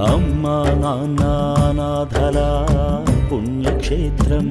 అమ్మా నాన్న అనాథల పుణ్యక్షేత్రం.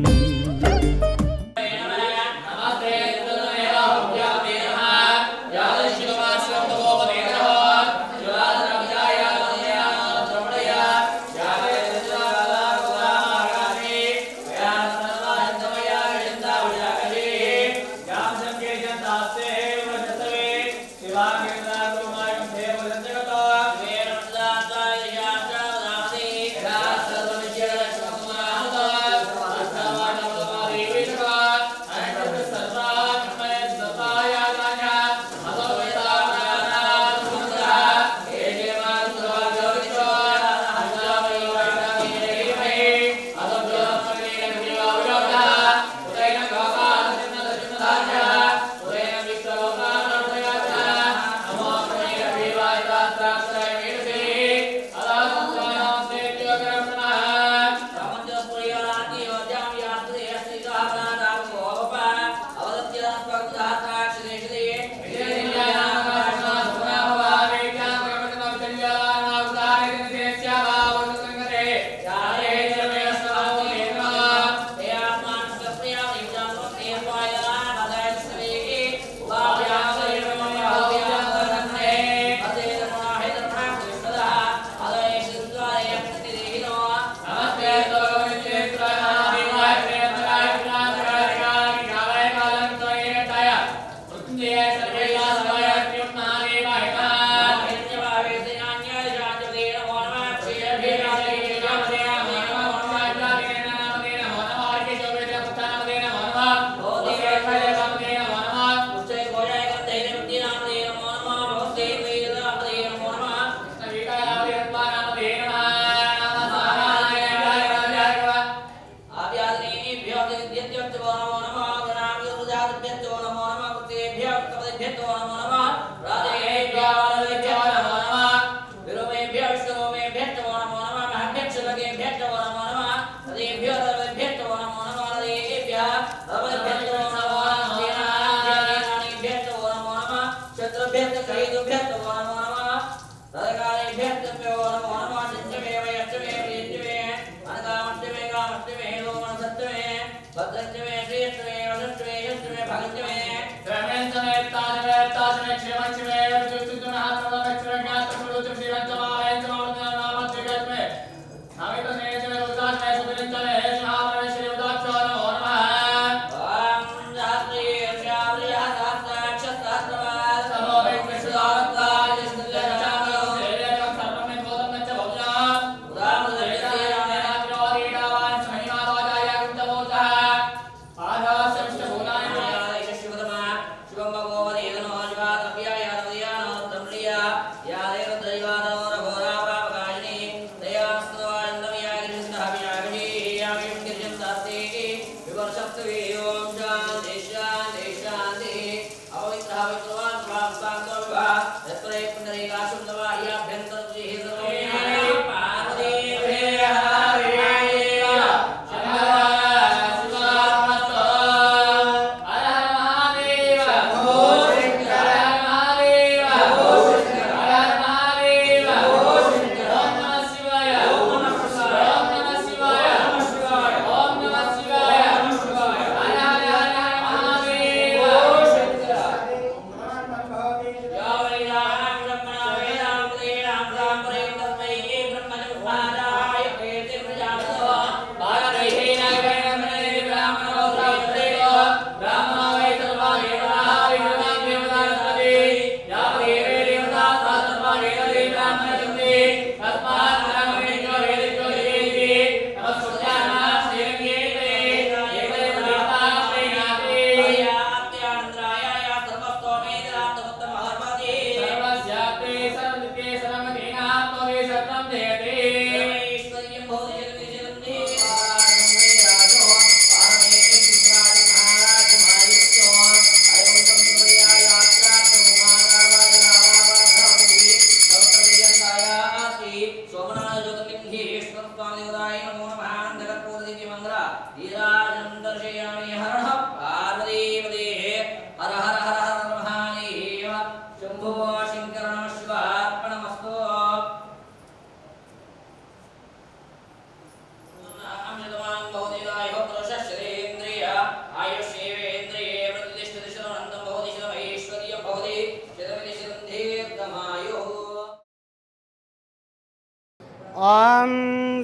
ఓం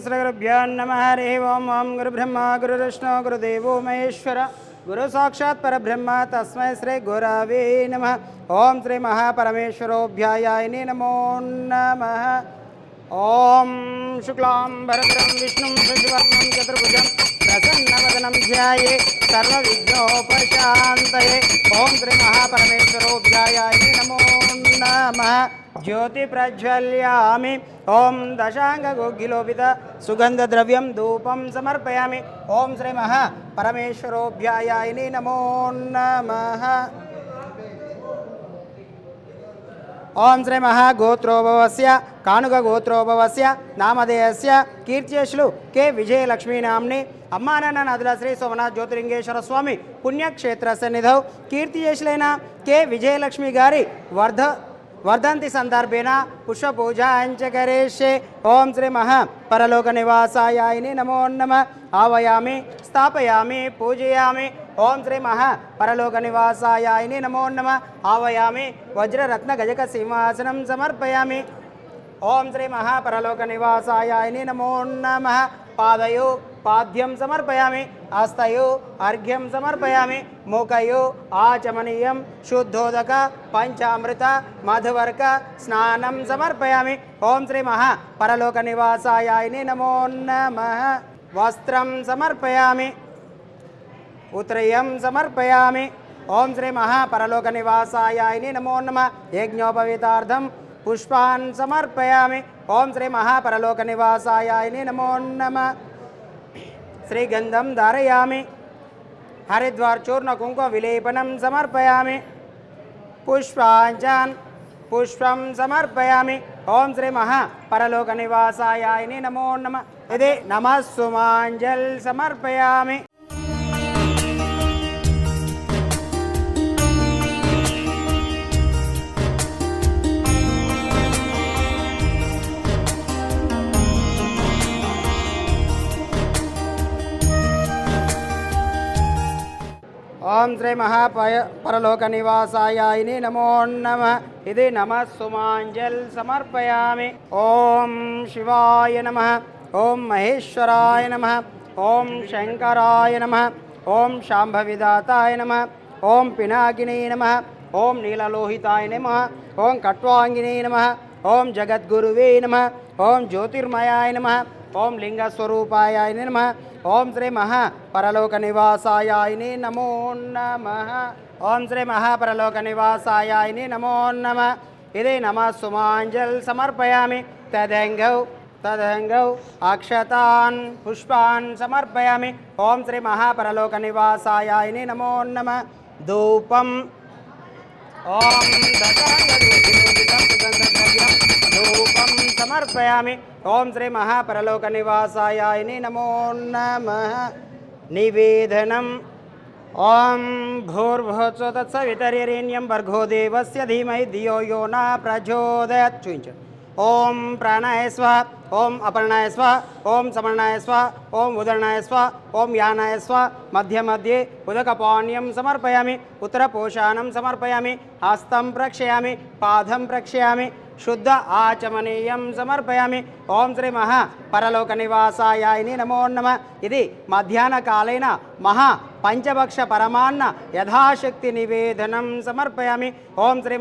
శ్రీ గురుభ్యో నమః హరి ఓం ఓం గురు బ్రహ్మ గురు విష్ణు గురుదేవో మహేశ్వర గురు సాక్షాత్ పరబ్రహ్మ తస్మై శ్రీ గురవే నమః. ఓం శ్రీ మహాపరమేశ్వరోభ్యాయాయ నమో నమః. ఓం శుక్లాం భరద్రం విష్ణుం శశివర్ణం చతుర్భుజం ప్రసన్నవదనం ధ్యాయే సర్వవిఘ్నోపశాంతయే. ఓం శ్రీ మహాపరమేశ్వరోభ్యాయాయ నమో నమః. జ్యోతి ప్రజ్వల్యామి. ఓం దశాంగోగ్గిలోపిత సుగంధద్రవ్యం ధూపం సమర్పయామి. ఓం శ్రీ మహాపరమేశ్వరోభ్యాయాయ నమో నమః. ఓం శ్రీ మహాగోత్రోభవస్య కానుగోత్రోభవస్య నామధేయస్య కీర్త్యశ్లు కె విజయలక్ష్మీనామ్ని అమ్మానాన్న నదుల శ్రీ సోమనాథ్ జ్యోతిలింగేశ్వర స్వామి పుణ్యక్షేత్ర సన్నిధౌ కీర్తియశులైన కె విజయలక్ష్మి గారి వర్ధంతి సందర్భేన పుష్పపూజాంచ కరిష్యే. ఓం శ్రీ పరలోక నివాసాయ నమో నమః. ఆవయామి స్థాపయామి పూజయామి. ఓం శ్రీ పరలోక నివాసాయ నమో నమః. ఆవయామి వజ్రరత్న గజక సింహాసనం సమర్పయామి. ఓం శ్రీ పరలోక నివాసాయ నమో నమః. పాదయో పాద్యం సమర్పయామి. హస్తయో అర్ఘ్యం సమర్పయామి. మూకయో ఆచమనీయం శుద్ధోదక పంచామృత మధువర్క స్నానం సమర్పయామి. ఓం శ్రీ పరలోక నివాసాయ నమో నమః. వస్త్రం సమర్పయామి. ఉత్రయం సమర్పయామి. ఓం శ్రీ పరలోక నివాసాయ నమో నమః. యజ్ఞోపవీతార్థం పుష్పాన్ సమర్పయామి. ఓం శ్రీ పరలోక నివాసాయ నమో నమః. శ్రీగంధం ధారయామి. హరిద్వార్ చూర్ణ కుంకుమ విలేపనం సమర్పయామి. పుష్పం సమర్పయామి. ఓం శ్రీ పరలోక నివాసాయ నమో నమః. ఇది నమః సుమాంజల్ సమర్పయామి. ఓం శ్రీ పరలోక నివాసాయ నమో నమః. ఇది నమః సుమాంజల్ సమర్పయామి. ఓం శివాయ నమః. ఓం మహేశ్వరాయ నమః. ఓం శంకరాయ నమః. ఓం శాంభవిదాతాయ నమః. ఓం పినాకినే నమః. ఓం నీలలోహితాయ నమః. ఓం కట్వాంగినే నమః. ఓం జగద్గురువే నమః. ఓం జ్యోతిర్మయాయ నమః. ఓం లింగస్వరూపాయ నమః. ఓం శ్రీ పరలోక నివాసాయ నమో నమః. ఓం శ్రీ పరలోక నివాసాయ నమో నమః. ఇది నమః సుమాంజల్ సమర్పయామి. తదంగౌ అక్షతాన్ పుష్పాన్ సమర్పయామి. ఓం శ్రీ పరలోక నివాసాయ నమో నమః. ధూపం. ఓం ధూపం సమర్పయామి. ఓం శ్రీ పరలోక నివాసాయ నమో నమః. నివేదనం. ఓం భూర్భువస్సుః తత్సవితుర్వరేణ్యం భర్గో దేవస్య ధీమహి ధియో యో న ప్రచోదయాత్. చూయించండి. ఓం ప్రాణాయ స్వాహ. ఓం అపర్ణాయ స్వాహ. ఓం సమర్ణాయ స్వాహ. ఓం ఉదరణాయ స్వాహ. ఓం యానాయ స్వాహ. మధ్య మధ్యే ఉదకపాణ్యం సమర్పయామి. ఉత్తరపోషాణం సమర్పయామి. హస్తం ప్రక్షయామి. పాదం ప్రక్షయామి. శుద్ధ ఆచమనీయం సమర్పయామి. ఓం శ్రీ పరలోక నివాసాయ నమో నమః. ఇది మధ్యాహ్న కాలైన పంచభక్ష పరమాన్న యథాశక్తి నివేదనం సమర్పయామి. ఓం శ్రీ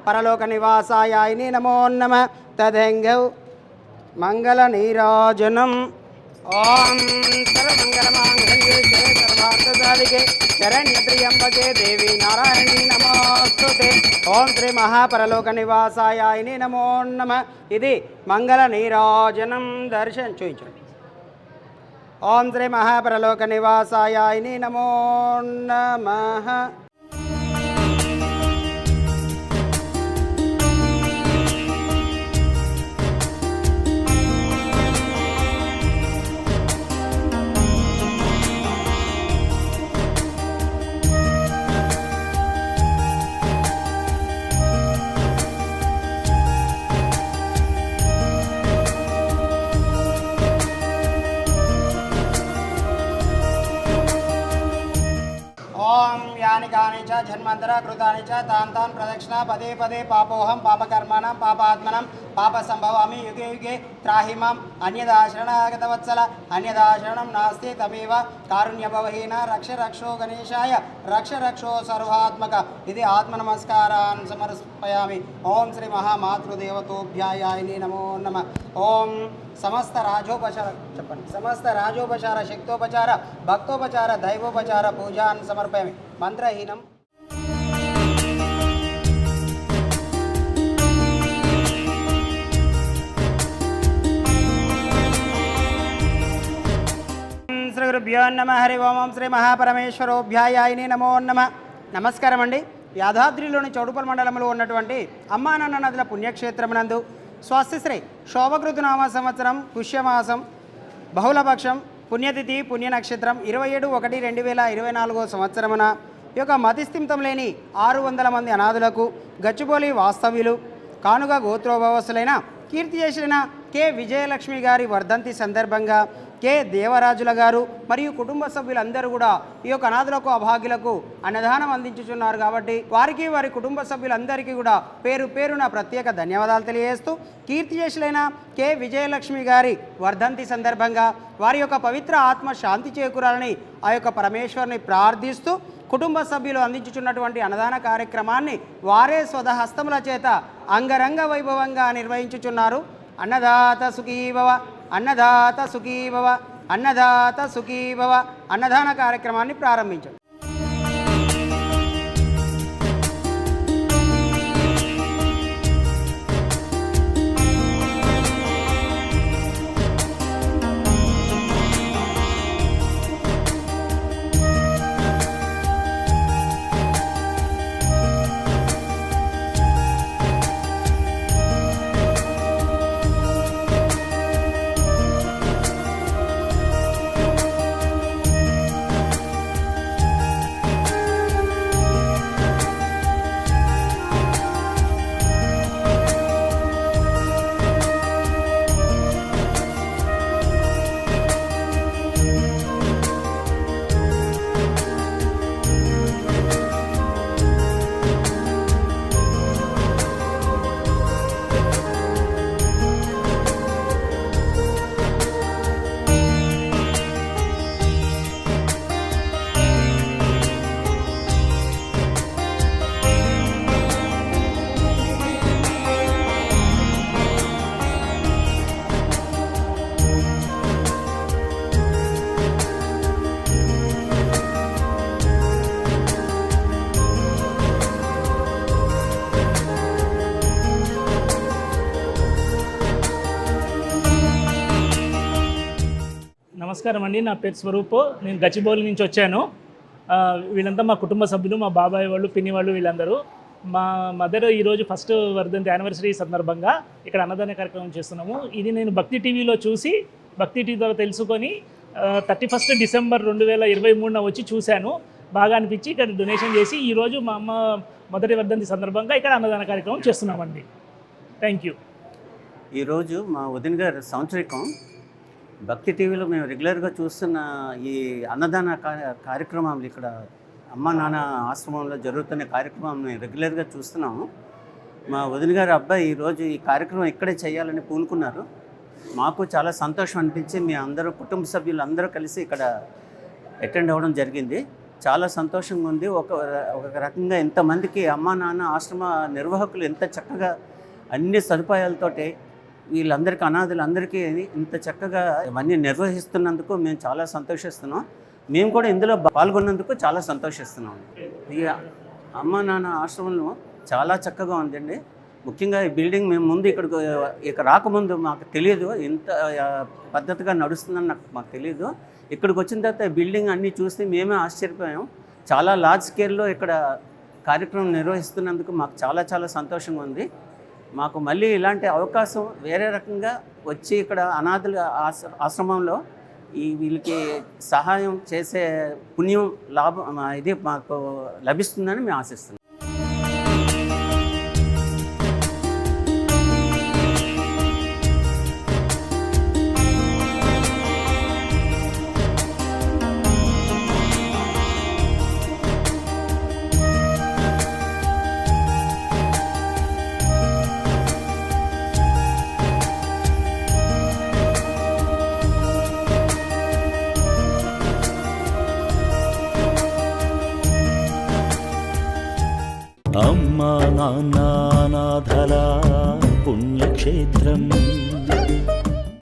పరలోక నివాసాయ నమో నమః. తదంగౌ మంగళ నీరాజనం. ఓం సర్వమంగళమాంగళ్యే శివే సర్వార్థసాధికే శరణ్యత్ర్యంబకే దేవి నారాయణీ నమోస్తుతే. ఓం శ్రీ పరలోక నివాసాయ నమో నమః. ఇది మంగళ నీరాజనం దర్శనం చూయించండి. ఓం శ్రీ పరలోక నివాసాయ నమో నమః. జన్మంతర కృతాని చ తాన్ తాన్ ప్రదక్షిణ పదే పదే పాపోహం పాపకర్మాణం పాపాత్మనం పాప సంభవామి యుగే యుగే త్రాహి మాం అన్యదా శరణాగతవత్సల అన్యదా శరణం నాస్తి తమేవ కారుణ్యభవహీన రక్ష రక్షో గణేశాయ రక్ష రక్షో సర్వాత్మక ఇది ఆత్మ నమస్కారాన్ సమర్పయామి. ఓం శ్రీ మహామాతృదేవతోభ్యాయాయ నమో నమః. ఓం సమస్త రాజోపచార చెప్పండి సమస్త రాజోపచార శక్తోపచార భక్తోపచార దైవోపచార పూజాన్ సమర్పయామి. మంత్రహీనం. శ్రీ గురుభ్యో నమ. హరి ఓం శ్రీ మహాపరమేశ్వరోభ్యాయాయ నమో నమ. నమస్కారం అండి. యాదాద్రిలోని చౌడుపల్ మండలంలో ఉన్నటువంటి అమ్మానాన్న నదుల పుణ్యక్షేత్రమునందు స్వస్తిశ్రీ శోభకృతునామ సంవత్సరం పుష్యమాసం బహుళపక్షం పుణ్యతిథి పుణ్య నక్షత్రం 27/1/2024 సంవత్సరమున ఈ యొక్క మతిస్థిమితం లేని 600 మంది అనాథులకు గచ్చిబౌలి వాస్తవ్యులు కానుక గోత్రోభవస్తులైన కీర్తిశేషులైన కె విజయలక్ష్మి గారి వర్ధంతి సందర్భంగా కె దేవరాజుల గారు మరియు కుటుంబ సభ్యులందరూ కూడా ఈ యొక్క అనాథులకు అభాగ్యులకు అన్నదానం అందించుచున్నారు. కాబట్టి వారికి వారి కుటుంబ సభ్యులందరికీ కూడా పేరు పేరున ప్రత్యేక ధన్యవాదాలు తెలియజేస్తూ కీర్తిశేషులైన కె విజయలక్ష్మి గారి వర్ధంతి సందర్భంగా వారి యొక్క పవిత్ర ఆత్మ శాంతి చేకూరాలని ఆ యొక్క పరమేశ్వరుని ప్రార్థిస్తూ కుటుంబ సభ్యులు అందించుచున్నటువంటి అన్నదాన కార్యక్రమాన్ని వారే స్వదహస్తముల చేత అంగరంగ వైభవంగా నిర్వహించుచున్నారు. అన్నదాత సుఖీభవ అన్నదాత సుఖీభవ అన్నదాత సుఖీభవ అన్నదాన కార్యక్రమాన్ని ప్రారంభించారు. నమస్కారం అండి. నా పేరు స్వరూప్. నేను గచ్చిబౌలి నుంచి వచ్చాను. వీళ్ళంతా మా కుటుంబ సభ్యులు, మా బాబాయ్ వాళ్ళు, పిన్ని వాళ్ళు, వీళ్ళందరూ. మా మదర్ ఈరోజు ఫస్ట్ వర్ధంతి యానివర్సరీ సందర్భంగా ఇక్కడ అన్నదాన కార్యక్రమం చేస్తున్నాము. ఇది నేను భక్తి టీవీలో చూసి, భక్తి టీవీ ద్వారా తెలుసుకొని 31 డిసెంబర్ 2023 వచ్చి చూశాను. బాగా అనిపించి ఇక్కడ డొనేషన్ చేసి ఈరోజు మా అమ్మ మొదటి వర్ధంతి సందర్భంగా ఇక్కడ అన్నదాన కార్యక్రమం చేస్తున్నామండి. Thank you. ఈరోజు మా వదిన గారి సంవత్సరికం భక్తి టీవీలో మేము రెగ్యులర్గా చూస్తున్న ఈ అన్నదాన కార్యక్రమాలు ఇక్కడ అమ్మ నాన్న ఆశ్రమంలో జరుగుతున్న కార్యక్రమం మేము రెగ్యులర్గా చూస్తున్నాము. మా వదిన గారి అబ్బాయి ఈరోజు ఈ కార్యక్రమం ఇక్కడే చేయాలని పూనుకున్నారు. మాకు చాలా సంతోషం అనిపించి మీ అందరూ కుటుంబ సభ్యులు అందరూ కలిసి ఇక్కడ అటెండ్ అవ్వడం జరిగింది. చాలా సంతోషంగా ఉంది. ఒక రకంగా ఎంతమందికి అమ్మా నాన్న ఆశ్రమ నిర్వాహకులు ఎంత చక్కగా అన్ని సదుపాయాలతోటి వీళ్ళందరికీ అనాథులందరికీ ఇంత చక్కగా ఇవన్నీ నిర్వహిస్తున్నందుకు మేము చాలా సంతోషిస్తున్నాం. మేము కూడా ఇందులో పాల్గొన్నందుకు చాలా సంతోషిస్తున్నాం. ఈ అమ్మా నాన్న ఆశ్రమంలో చాలా చక్కగా ఉందండి. ముఖ్యంగా ఈ బిల్డింగ్ మేము ముందు ఇక్కడ రాకముందు మాకు తెలియదు, ఇంత పద్ధతిగా నడుస్తుందని మాకు తెలియదు. ఇక్కడికి వచ్చిన తర్వాత బిల్డింగ్ అన్నీ చూసి మేమే ఆశ్చర్యపోయాం. చాలా లార్జ్ స్కేల్లో ఇక్కడ కార్యక్రమం నిర్వహిస్తున్నందుకు మాకు చాలా చాలా సంతోషంగా ఉంది. మాకు మళ్ళీ ఇలాంటి అవకాశం వేరే రకంగా వచ్చి ఇక్కడ అనాథుల ఆశ్రమంలో వీళ్ళకి సహాయం చేసే పుణ్యం లాభం ఇది మాకు లభిస్తుందని మేము ఆశిస్తున్నాం. అమ్మా నాన్న అనాథల పుణ్యక్షేత్రం